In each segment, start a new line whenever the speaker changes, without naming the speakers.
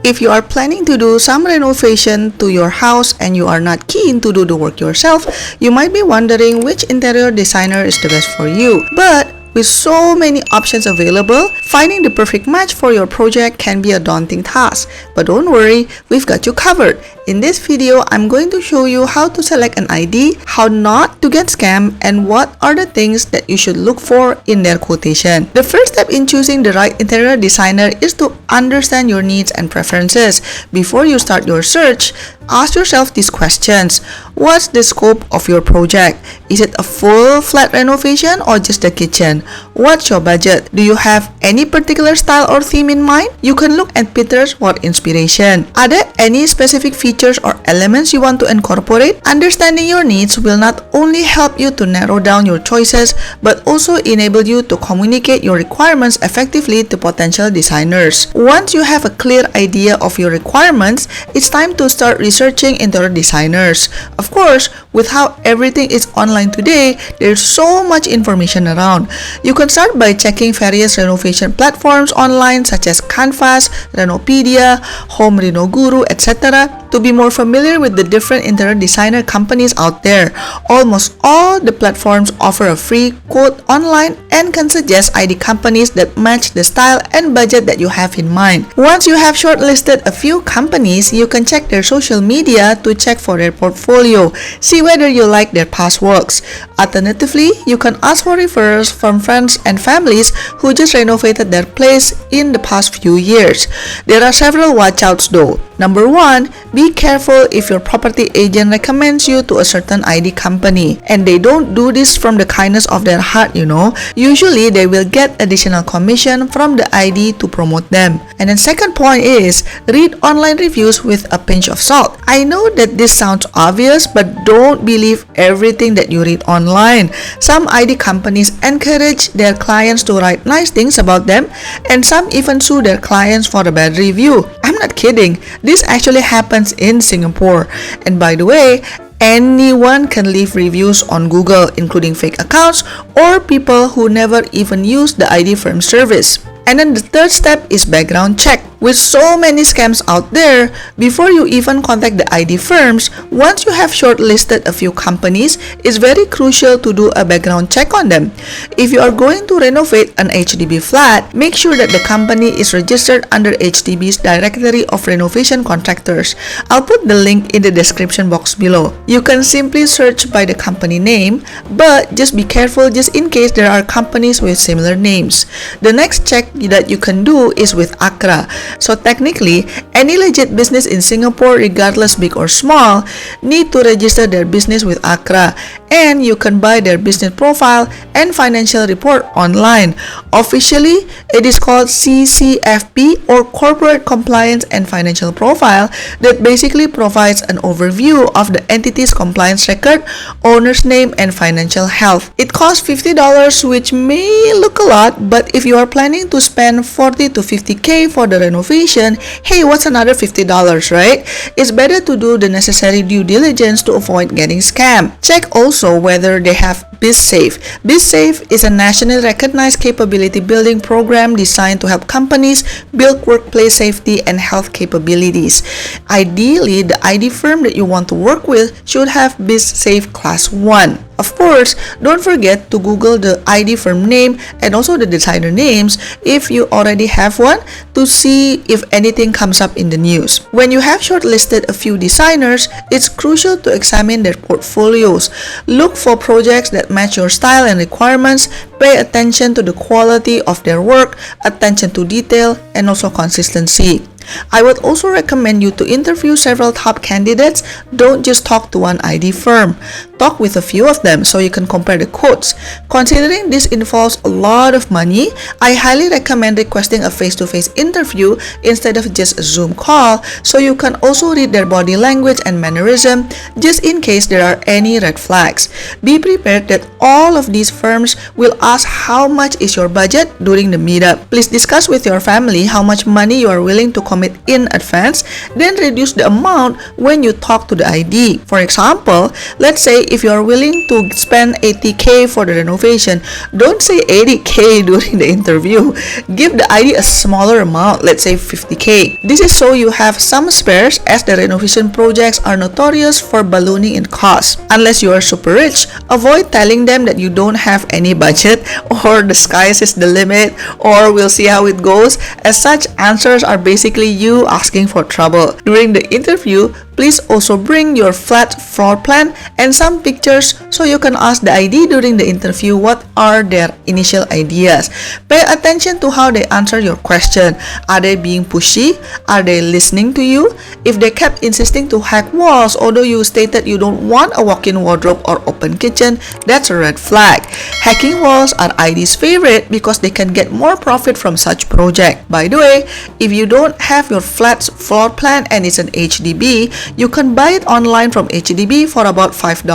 If you are planning to do some renovation to your house and you are not keen to do the work yourself, you might be wondering which interior designer is the best for you. But with so many options available, finding the perfect match for your project can be a daunting task. But don't worry, we've got you covered. In this video, I'm going to show you how to select an ID, how not to get scammed, and what are the things that you should look for in their quotation. The first step in choosing the right interior designer is to understand your needs and preferences. Before you start your search, ask yourself these questions. What's the scope of your project? Is it a full flat renovation or just the kitchen? What's your budget? Do you have any particular style or theme in mind? You can look at Pinterest for inspiration. Are there any specific features or elements you want to incorporate? Understanding your needs will not only help you to narrow down your choices, but also enable you to communicate your requirements effectively to potential designers. Once you have a clear idea of your requirements, it's time to start researching interior designers. Of course, with how everything is online today, there's so much information around. You can start by checking various renovation platforms online such as Canvas, Renopedia, Home Reno Guru, etc. to be more familiar with the different interior designer companies out there. Almost all the platforms offer a free quote online and can suggest ID companies that match the style and budget that you have in mind. Once you have shortlisted a few companies, you can check their social media to check for their portfolio. See whether you like their past works. Alternatively, you can ask for referrals from friends and families who just renovated their place in the past few years. There are several watch-outs though. Number 1, be careful if your property agent recommends you to a certain ID company. And they don't do this from the kindness of their heart, you know. Usually, they will get additional commission from the ID to promote them. And then second point is, read online reviews with a pinch of salt. I know that this sounds obvious, but don't believe everything that you read online. Some ID companies encourage their clients to write nice things about them, and some even sue their clients for a bad review. I'm not kidding. This actually happens in Singapore. And by the way, anyone can leave reviews on Google, including fake accounts or people who never even use the ID firm service. And then the third step is background check. With so many scams out there, before you even contact the ID firms, once you have shortlisted a few companies, it's very crucial to do a background check on them. If you are going to renovate an HDB flat, make sure that the company is registered under HDB's directory of renovation contractors. I'll put the link in the description box below. You can simply search by the company name, but just be careful just in case there are companies with similar names. The next check that you can do is with ACRA. So technically, any legit business in Singapore, regardless big or small, need to register their business with ACRA, and you can buy their business profile and financial report online. Officially, it is called CCFP, or Corporate Compliance and Financial Profile, that basically provides an overview of the entity's compliance record, owner's name, and financial health. It costs $50, which may look a lot, but if you are planning to spend 40 to 50k for the renovation, hey, what's another $50, right? It's better to do the necessary due diligence to avoid getting scammed. Check also whether they have BizSafe. BizSafe is a nationally recognized capability building program designed to help companies build workplace safety and health capabilities. Ideally, the ID firm that you want to work with should have BizSafe Class 1. Of course, don't forget to Google the ID firm name and also the designer names if you already have one, to see if anything comes up in the news. When you have shortlisted a few designers, it's crucial to examine their portfolios. Look for projects that match your style and requirements. Pay attention to the quality of their work, attention to detail, and also consistency. I would also recommend you to interview several top candidates. Don't just talk to one ID firm. Talk with a few of them so you can compare the quotes. Considering this involves a lot of money, I highly recommend requesting a face-to-face interview instead of just a Zoom call, so you can also read their body language and mannerism just in case there are any red flags. Be prepared that all of these firms will ask how much is your budget during the meetup. Please discuss with your family how much money you are willing to commit commit in advance, then reduce the amount when you talk to the ID. For example, let's say if you are willing to spend 80k for the renovation, don't say 80k during the interview. Give the ID a smaller amount, let's say 50k. This is so you have some spares, as the renovation projects are notorious for ballooning in cost. Unless you are super rich, avoid telling them that you don't have any budget or the sky is the limit or we'll see how it goes, as such answers are basically you asking for trouble. During the interview, please also bring your flat floor plan and some pictures so you can ask the ID during the interview what are their initial ideas. Pay attention to how they answer your question. Are they being pushy? Are they listening to you? If they kept insisting to hack walls, although you stated you don't want a walk-in wardrobe or open kitchen, that's a red flag. Hacking walls are ID's favorite because they can get more profit from such project. By the way, if you don't have your flat floor plan and it's an HDB, you can buy it online from HDB for about $5.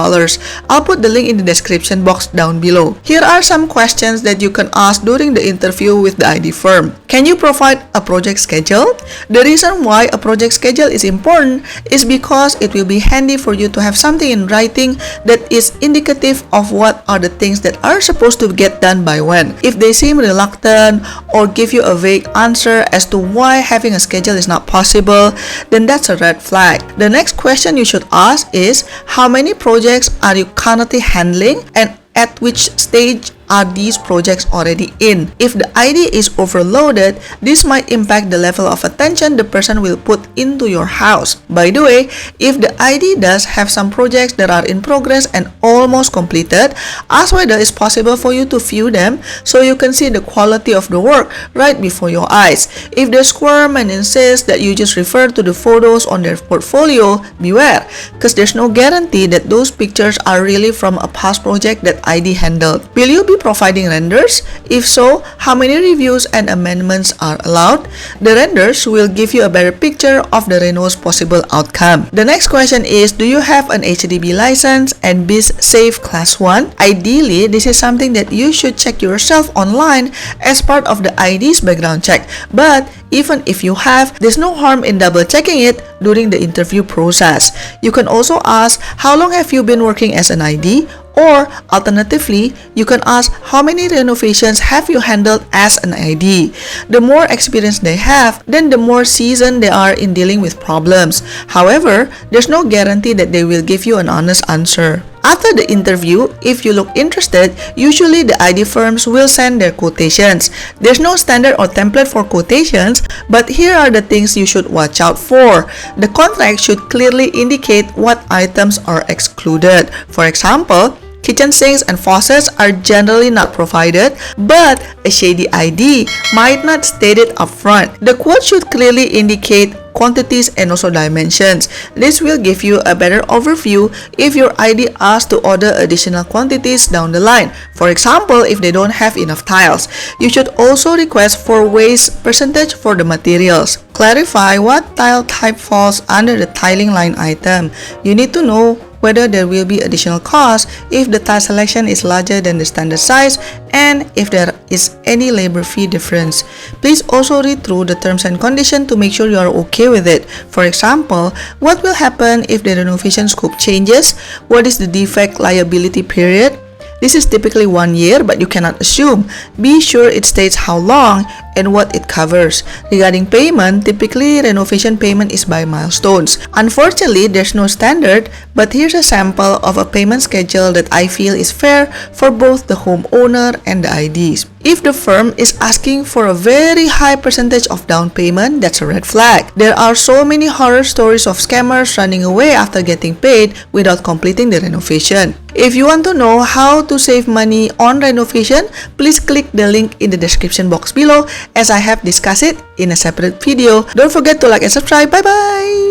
I'll put the link in the description box down below. Here are some questions that you can ask during the interview with the ID firm. Can you provide a project schedule? The reason why a project schedule is important is because it will be handy for you to have something in writing that is indicative of what are the things that are supposed to get done by when. If they seem reluctant or give you a vague answer as to why having a schedule is not possible, then that's a red flag. The next question you should ask is, how many projects are you currently handling and at which stage are these projects already in? If the ID is overloaded, this might impact the level of attention the person will put into your house. By the way, if the ID does have some projects that are in progress and almost completed, ask whether it's possible for you to view them so you can see the quality of the work right before your eyes. If they squirm and insist that you just refer to the photos on their portfolio, beware, because there's no guarantee that those pictures are really from a past project that ID handled. Will you be providing renders? If so, how many reviews and amendments are allowed? The renders will give you a better picture of the reno's possible outcome. The next question is, do you have an HDB license and BIS Safe Class 1? Ideally, this is something that you should check yourself online as part of the ID's background check. But even if you have, there's no harm in double checking it during the interview process. You can also ask, how long have you been working as an ID? Or alternatively, you can ask, how many renovations have you handled as an ID? The more experience they have, then the more seasoned they are in dealing with problems. However, there's no guarantee that they will give you an honest answer. After the interview, if you look interested, usually the ID firms will send their quotations. There's no standard or template for quotations, but here are the things you should watch out for. The contract should clearly indicate what items are excluded. For example, kitchen sinks and faucets are generally not provided, but a shady ID might not state it upfront. The quote should clearly indicate quantities and also dimensions. This will give you a better overview if your ID asks to order additional quantities down the line. For example, if they don't have enough tiles, you should also request for waste percentage for the materials. Clarify what tile type falls under the tiling line item. You need to know whether there will be additional cost if the tile selection is larger than the standard size and if there is any labor fee difference. Please also read through the terms and conditions to make sure you are okay with it. For example, what will happen if the renovation scope changes? What is the defect liability period? This is typically 1 year, but you cannot assume. Be sure it states how long and what it covers. Regarding payment, typically renovation payment is by milestones. Unfortunately, there's no standard, but here's a sample of a payment schedule that I feel is fair for both the homeowner and the IDs. If the firm is asking for a very high percentage of down payment, that's a red flag. There are so many horror stories of scammers running away after getting paid without completing the renovation. If you want to know how to save money on renovation, please click the link in the description box below as I have discussed it in a separate video. Don't forget to like and subscribe. Bye bye!